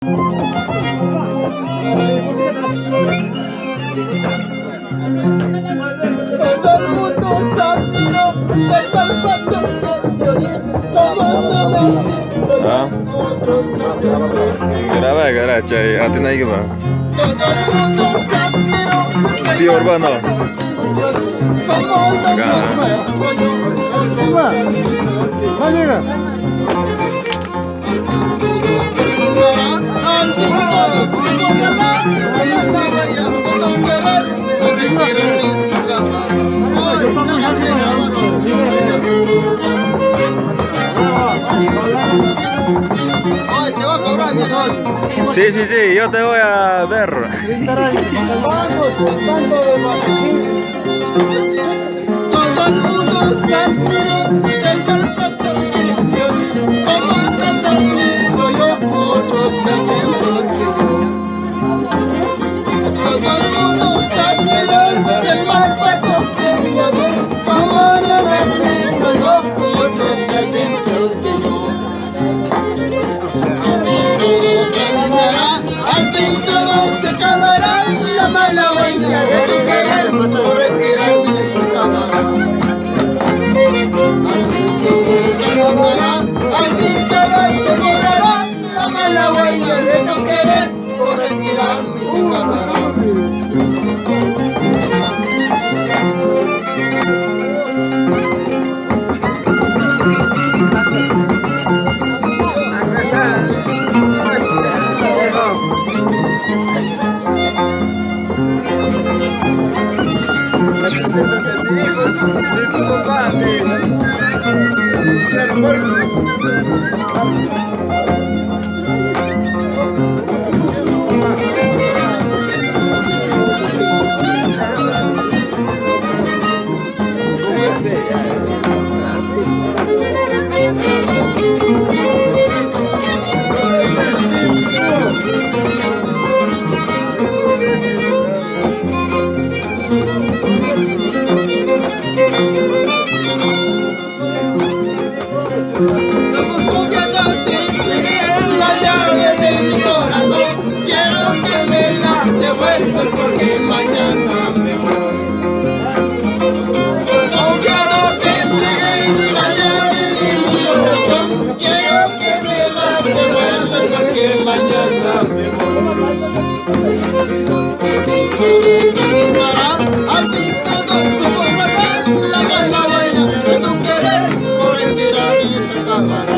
Todo el mundo se admiró del maltrato que yo di, como no me Ha? otros caseros. Graba, garacha, atin ay ba? Todo el mundo se admiró del Pure ba no? yo di, como no me Ay, te va a cobrar, mi don. Sí, sí, sí, yo te voy a ver. Todo el mundo se admiró del maltrato que yo di, como no tengo yo otros que hacen peor que yo. Todo el mundo se admiró del maltrato que yo di, como no tengo yo otros que hacen peor que yo. Todo terminará, al fin todo se acabará, la mala huella de tu querer por retirarme de su cámara. Al fin todo se borrará, la mala huella de tu querer por retirarme de su cámara. Porque mañana me voy. Quiero que entregues la llave de mi corazón. Quiero que me la devuelvas porque mañana me voy. Terminará, al fin todo se borrará, la mala huella de tu querer por retirar esa cámara.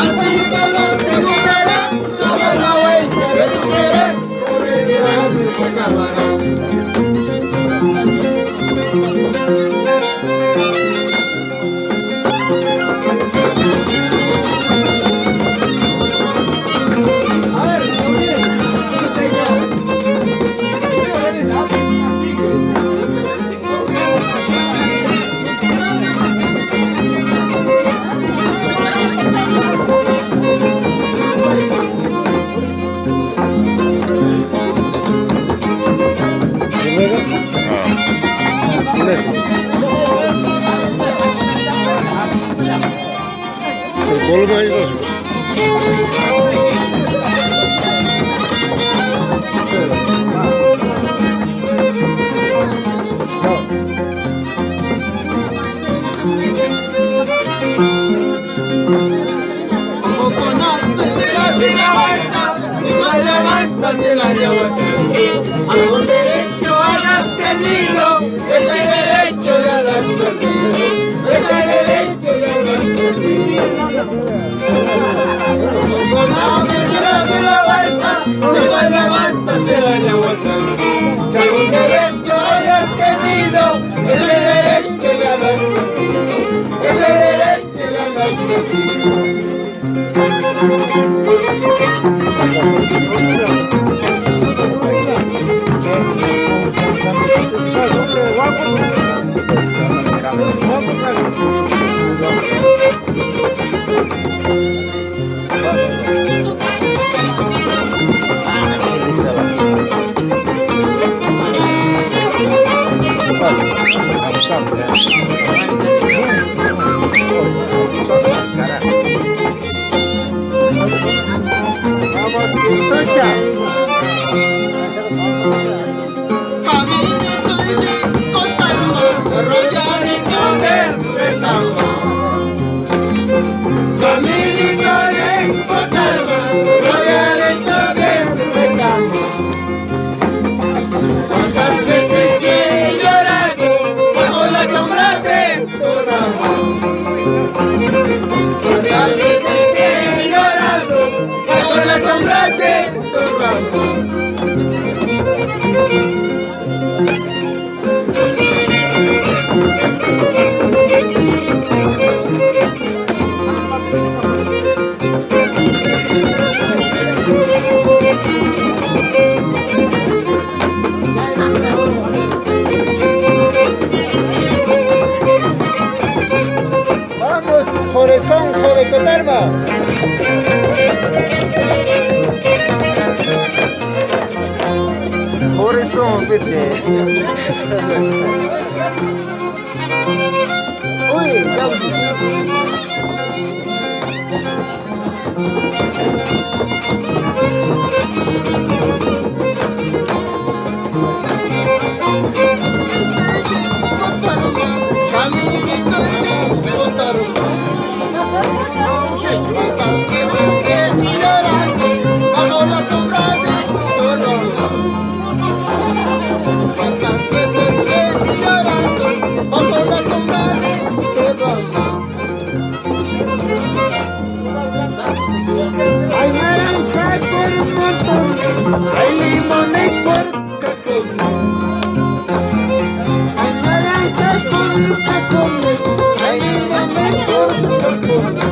Al fin todo se borrará, la mala huella de tu querer por retirar esa cámara. Algún derecho hayas tenido, ese derecho ya lo has perdido, ese derecho ya lo has perdido. Con la tercera de la vuelta, igual levantas el año bolsa. Si algún derecho hayas tenido, ese derecho ya lo has perdido, ese derecho ya lo has perdido. Cara. pete. Uy, jauh. Kami gitu ini putar batas que llorando bajo la sombra de tu rostro. Cuántas veces que llorando bajo la sombra de tu rostro. Hay naranjas por montones, hay limones por cacones. Hay naranjas por cacones, hay limones por cacones.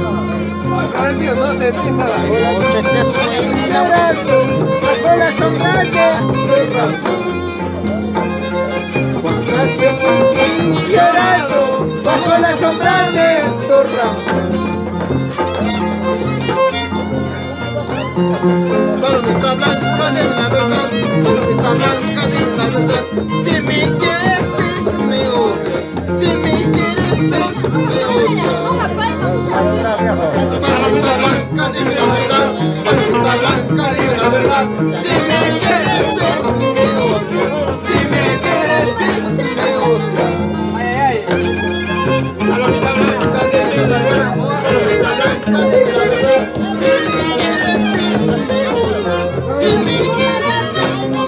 Muchachas llorando bajo la sombra de tu rostro. Cuántas veces he llorado bajo la sombra de tu rostro. Palomita blanca de la verdad, palomita blanca de la verdad. Si me quieres, sí, me odias. Si me quieres, sí, me odias. Palomita blanca de la verdad, palomita blanca de la verdad. Si me quieres, sí, me odias. Si me quieres, sí, me odias. Palomita blanca de la verdad, palomita blanca de la verdad. Si me quieres, sí, me odias. Si me quieres, sí, me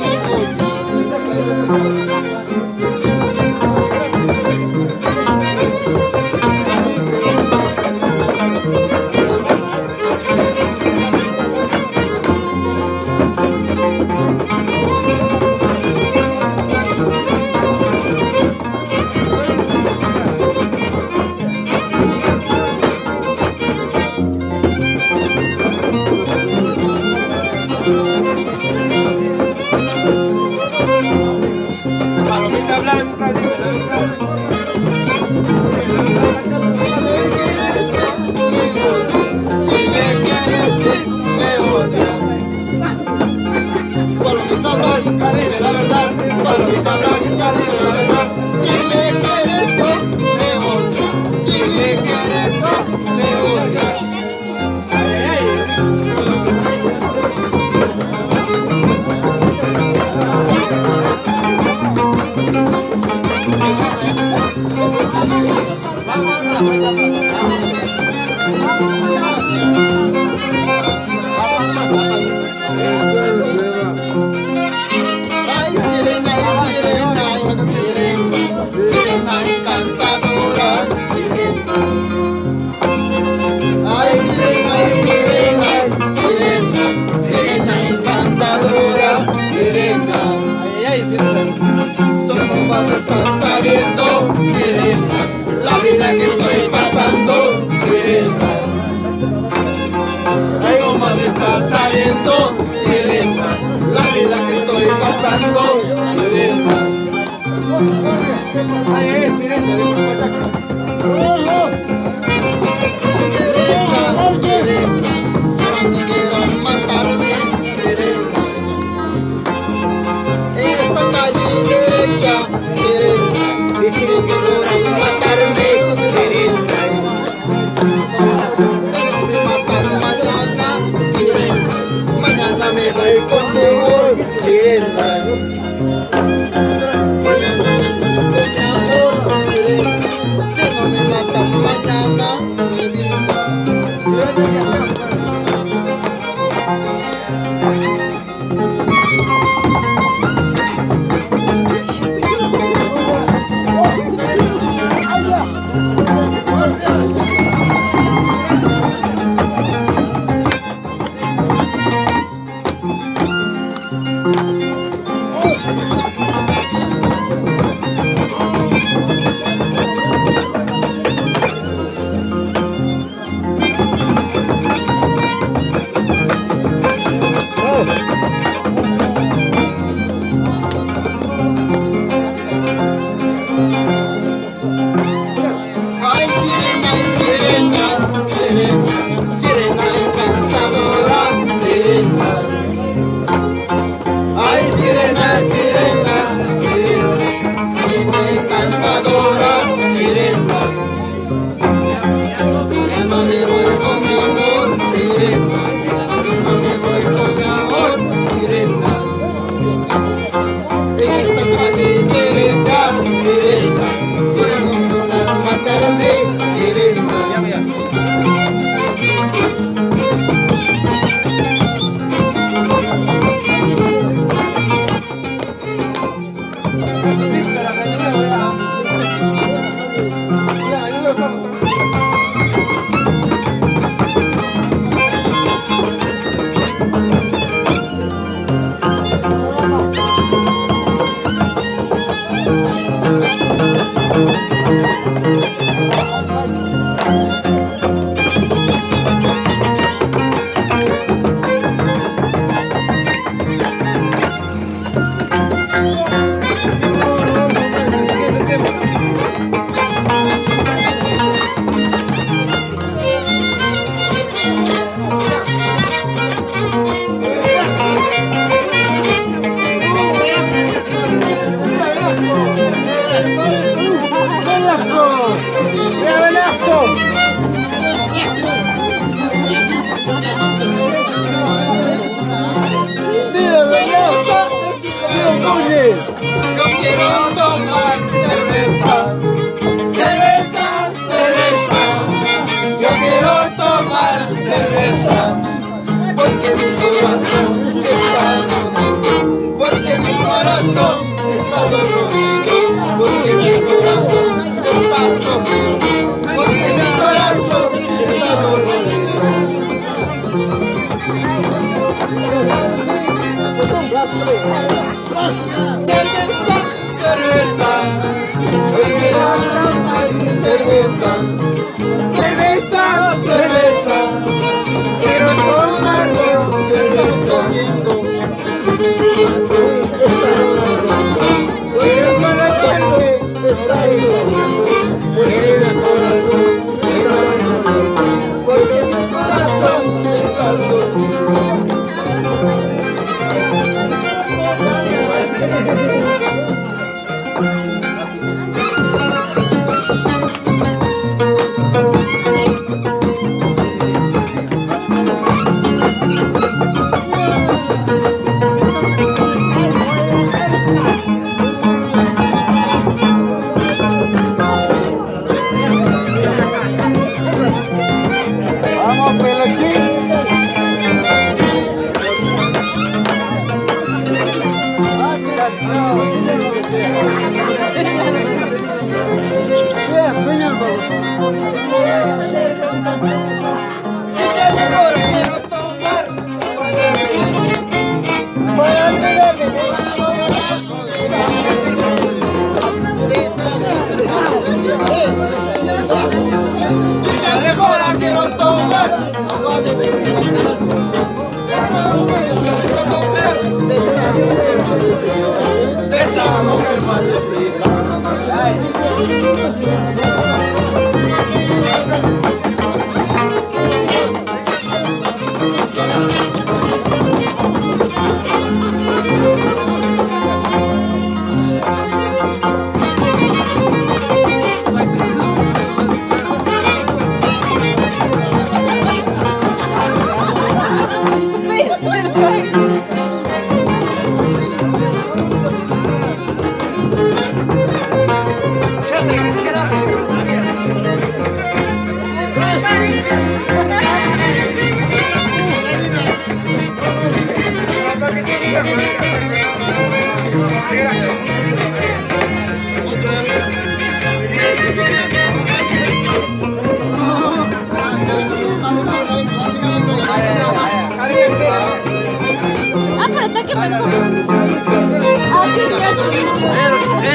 Palomita blanca de la Si me quieres, sí, me odias. Palomita blanca, dime la verdad. Palomita blanca, dime la verdad. Si me quieres, sí, me odias. Si me quieres, sí, me odias. Ay, sirena, sirena, sirena, sirena encantadora, sirena. Ay, sirena, sirena, sirena, sirena encantadora, sirena. Tú no vas a estar sabiendo, sirena, la vida que estoy pasando, sirena. Tú no vas a estar sabiendo, sirena, la vida que estoy pasando, sirena. Derecha, sirena, será que quieran matarme, sirena. En esta calle derecha, sirena, dicen que quieran matarme, sirena. Si no me matan mañana, sirena, mañana me voy con temor, sirena. Mañana me voy con mi amor, sirena. Si no me matan mañana, mi vida.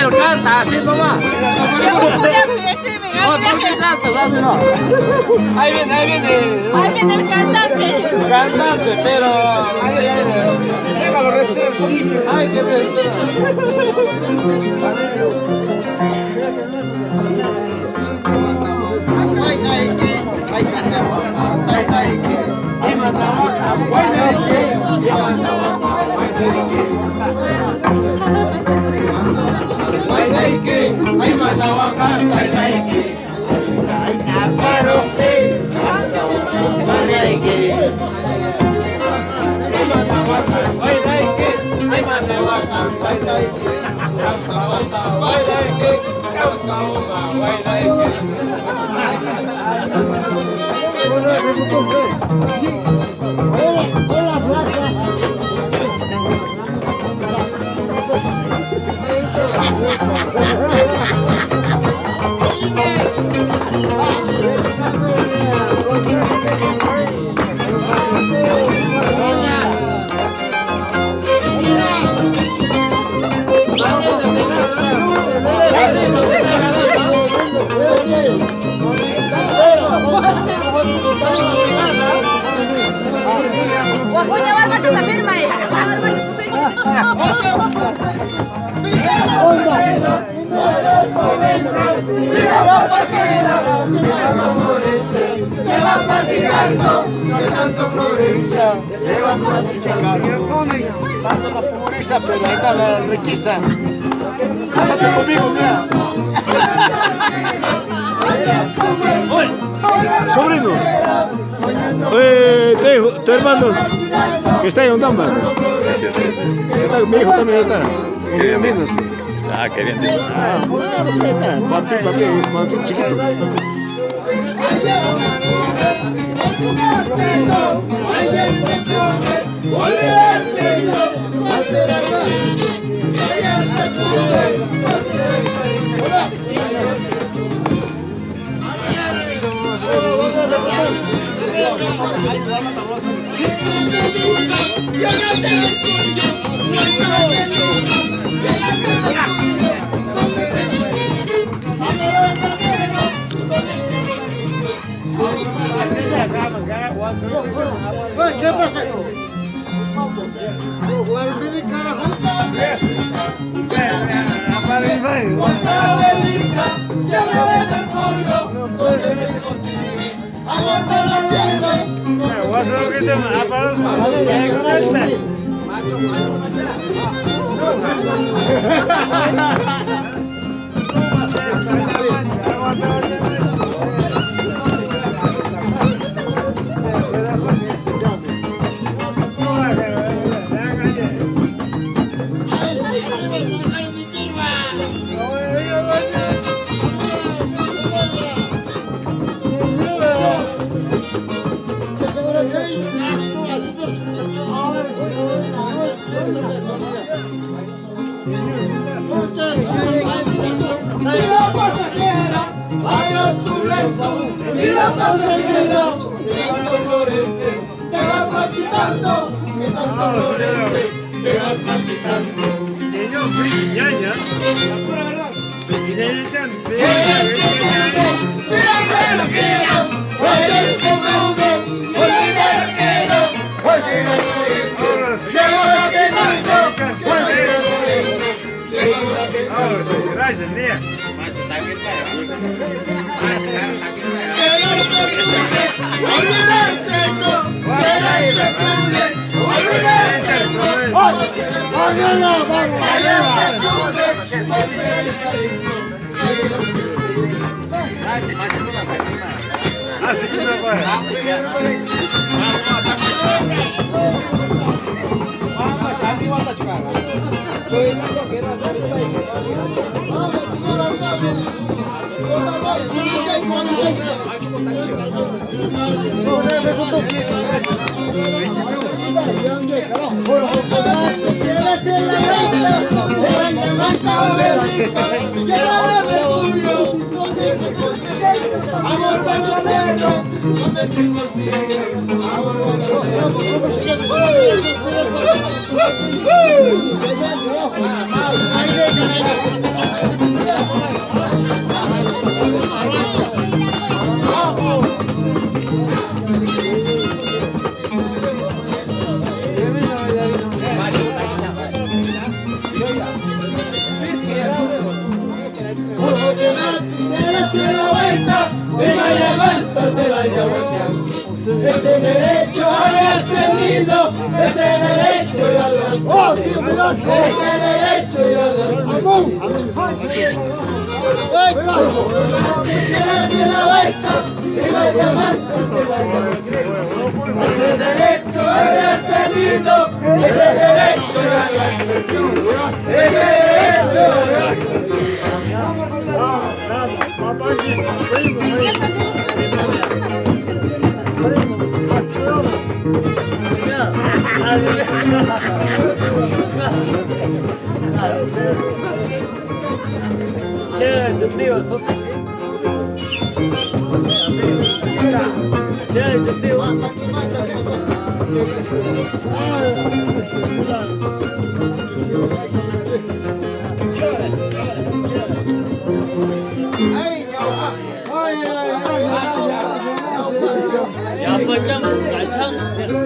Él canta así nomás. ¿Por qué cantas así no? Ahí viene. Ahí viene el cantante. Cantante, pero... Déjalo respirar un poquito. Ay, que respirar. Waktunya warga kita firma ya. Tanto la pobreza, pero ahí está la riqueza. Cásate conmigo, mira. Sobrino, tu hermano que está en Ondamba, mi hijo también está. Qué bien. Ah, qué bien. Tío. Papi, Juancito chiquito. ¿Qué pasa? Mira pasajera, que tanto florece, te vas marchitando, que tanto florece, te vas marchitando. Olvidarte no, Amor para hacerlo, donde se consigue. Amor ese derecho habías tenido, ese derecho ya lo has tenido, ese derecho ya lo has tenido. Quisiera hacer la vuelta y la llamada se la llevó. Ese derecho habías tenido, ese derecho ya lo has tenido, ese derecho ya lo has Siapa jam? Kacang.